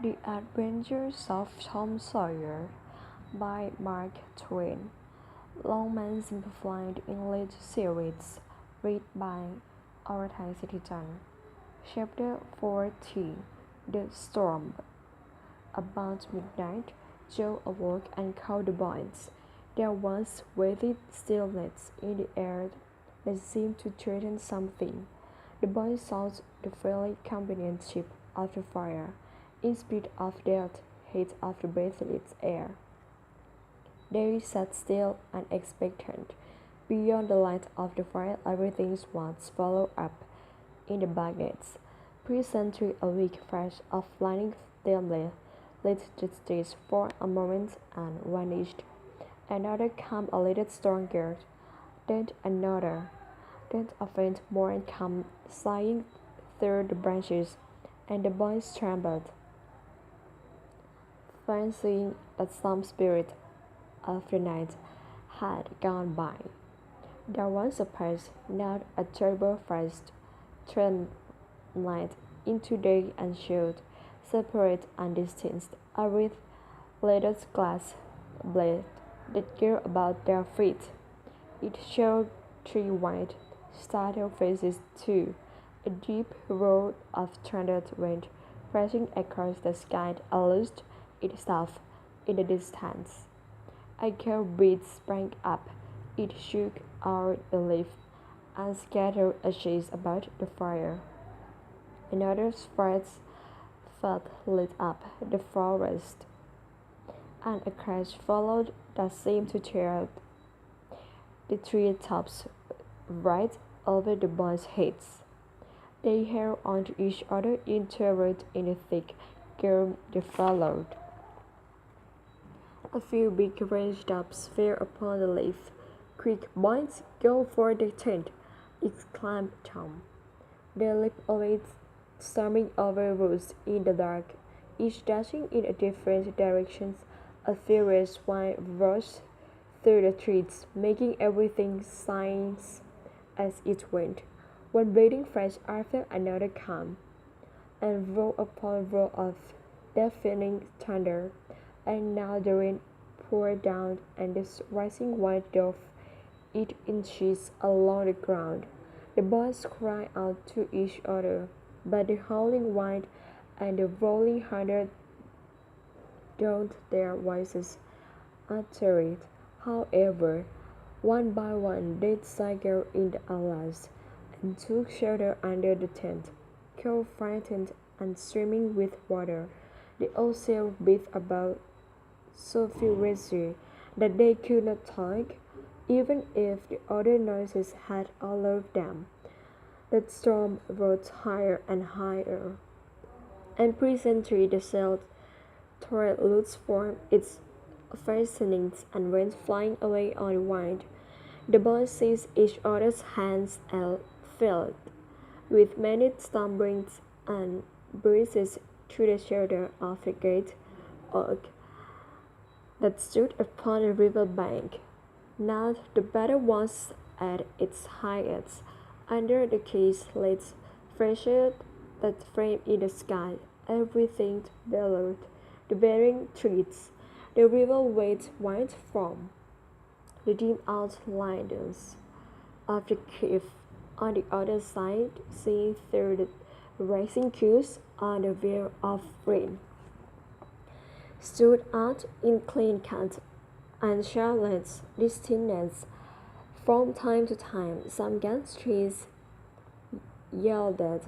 The Adventures of Tom Sawyer by Mark Twain. Longman Simplified English Series. Read by Orathai Sitthichan. Chapter 40. The Storm. About midnight, Joe awoke and called the boys. There was weighted stillness in the air that seemed to threaten something. The boys sought the friendly companionship of the fire, in spite of the heat of the breathless air. They sat still and expectant. Beyond the light of the fire, everything was swallowed up in the blackness. Presently, a weak flash of lightning dimly lit the stage for a moment and vanished. Another came a little stronger, then another. Then a faint mourn came sighing through the branches, and the boys trembled, fancying that some spirit of the night had gone by. There was a pause, not a terrible frost, turned night into day and showed, separate and distinct, a red leaded glass blade that grew about their feet. It showed three white, startled faces too, a deep roar of thundered wind crashing across the sky lost itself in the distance. A gale breeze sprang up, it shook out the leaf and scattered ashes about the fire. Another spark felt lit up the forest, and a crash followed that seemed to tear the tree tops right over the boys' heads. They held on to each other in terror in the thick gloom that followed. A few big raindrops fell upon the leaf. "Quick, boys, go for the tent!" exclaimed Tom. They leaped away, storming over woods in the dark, each dashing in a different direction. A furious wind rushed through the trees, making everything sing as it went. One bleeding flash after another came, and roll upon roll of deafening thunder. And now the rain poured down, and the rising wind drove it in sheets along the ground. The boys cried out to each other, but the howling wind and the rolling thunder drowned their voices uttered. However, one by one they staggered in the alas and took shelter under the tent, cold, frightened, and streaming with water. The old sail beat about so furiously that they could not talk, even if the other noises had alerted them. The storm rose higher and higher, and presently the sail tore loose from its fastenings and went flying away on the wind. The boys seized each other's hands and fled, with many stumblings and bruises, through the shelter of the great oak that stood upon the river bank. Now the battle was at its highest. Under the case lit freshet that framed in the sky, everything bellowed. The bearing trees, the river waved white foam, the dim outlines of the cliff on the other side seen through the rising hues on the veil of rain, stood out in clean cut and sharp distinctness. From time to time, some gas trees yielded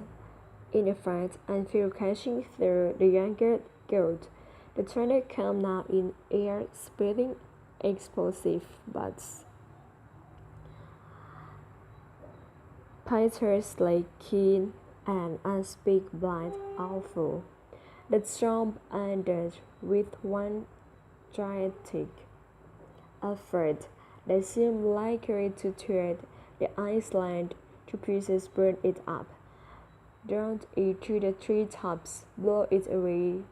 in the front and flew crashing through the younger goat. The thunder came now in air-splitting explosive buds, piteously keen and unspeakably awful. The storm ended with one gigantic effort that seemed likely to tear the island to pieces, burn it up, drown it to the tree tops, blow it away,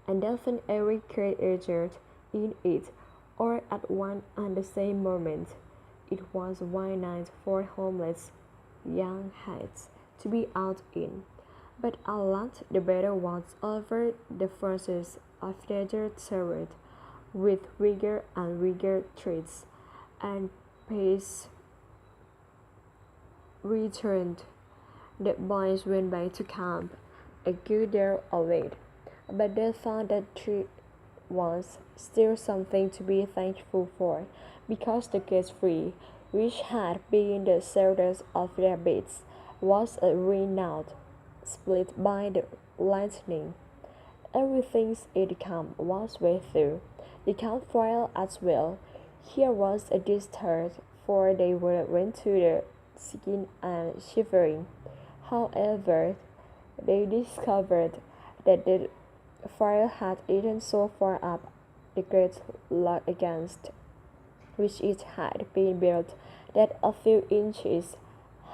and deafen every creature in it, or at one and the same moment. It was a wild night for homeless young heads to be out in. But at last the battle was over. The forces of nature served with vigor and vigor treats, and peace returned. The boys went back to camp. A good deal awaited, but they found that there was still something to be thankful for, because the cage-free, which had been the shelter of their beds, was a renowned split by the lightning. Everything it camp was way through, the campfire as well. Here was a discharge, for they went to the skin and shivering. However, they discovered that the fire had eaten so far up the great log against which it had been built that a few inches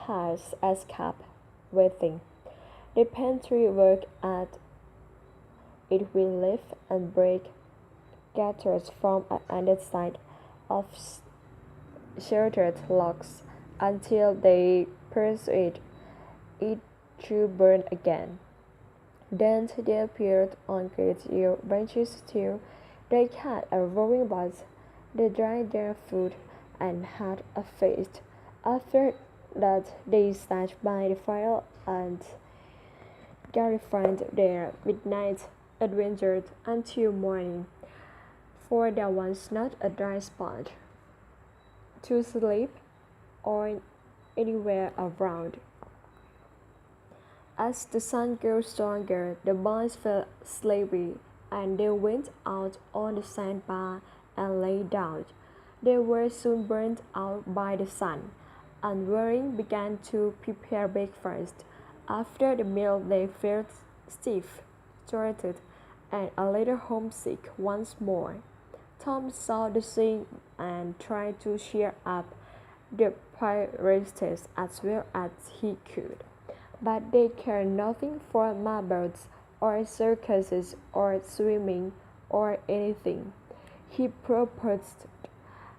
has escaped wetting. The pantry worked at it with lift and break gathers from an underside of sheltered logs until they persuaded it to burn again. Then they appeared on great branches till they had a roaring buzz. They dried their food and had a feast. After that they sat by the fire and glorified their midnight adventure until morning, for there was not a dry spot to sleep or anywhere around. As the sun grew stronger, the boys felt sleepy, and they went out on the sandbar and lay down. They were soon burnt out by the sun, and Waring began to prepare breakfast. After the meal they felt stiff, throated, and a little homesick once more. Tom saw the scene and tried to cheer up the pirates as well as he could, but they cared nothing for marbles or circuses or swimming or anything. He proposed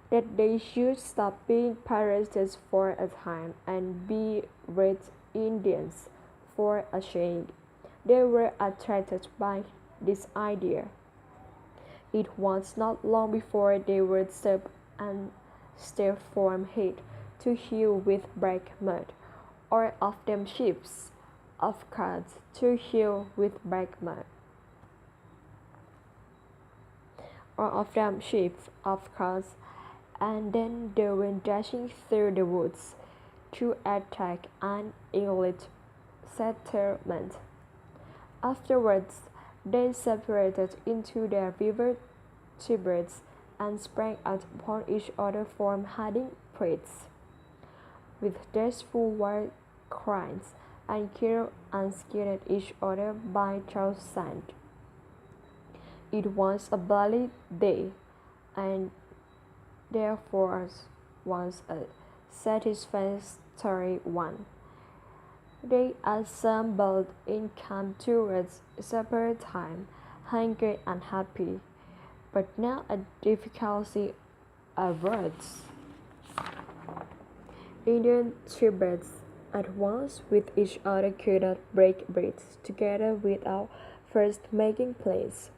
that they should stop being pirates for a time and be Red Indians for a change. They were attracted by this idea. It was not long before they were soap and stale from head to heel with black mud, or of them ships of cards to heel with black mud, or of them ships of cards, and then they went dashing through the woods to attack an English settlement. Afterwards, they separated into their river tributes and sprang out upon each other from hiding places, with desperate war cries, and killed and skinned each other by thousands. It was a bloody day, and therefore was a satisfactory one. They assembled in camp towards supper time, hungry and happy, but now a difficulty arose. Indian tribes at once with each other could not break bread together without first making peace.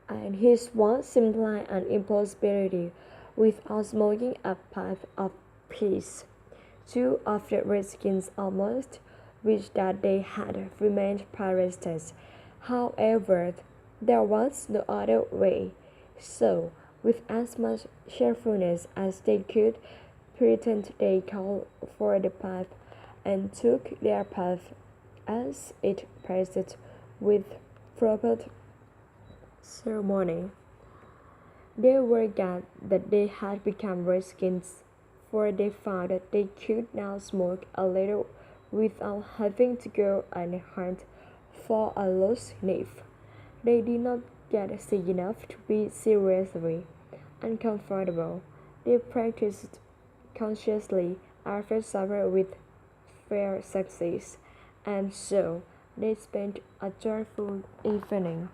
And his was simply an impossibility without smoking a pipe of peace. Two of the redskins almost wished that they had remained pirates. However, there was no other way, so with as much cheerfulness as they could, pretend they called for the pipe and took their pipe as it passed with proper ceremony. They were glad that they had become redskins, for they found that they could now smoke a little without having to go and hunt for a lost leaf. They did not get sick enough to be seriously uncomfortable. They practiced consciously after supper with fair success, and so they spent a joyful evening.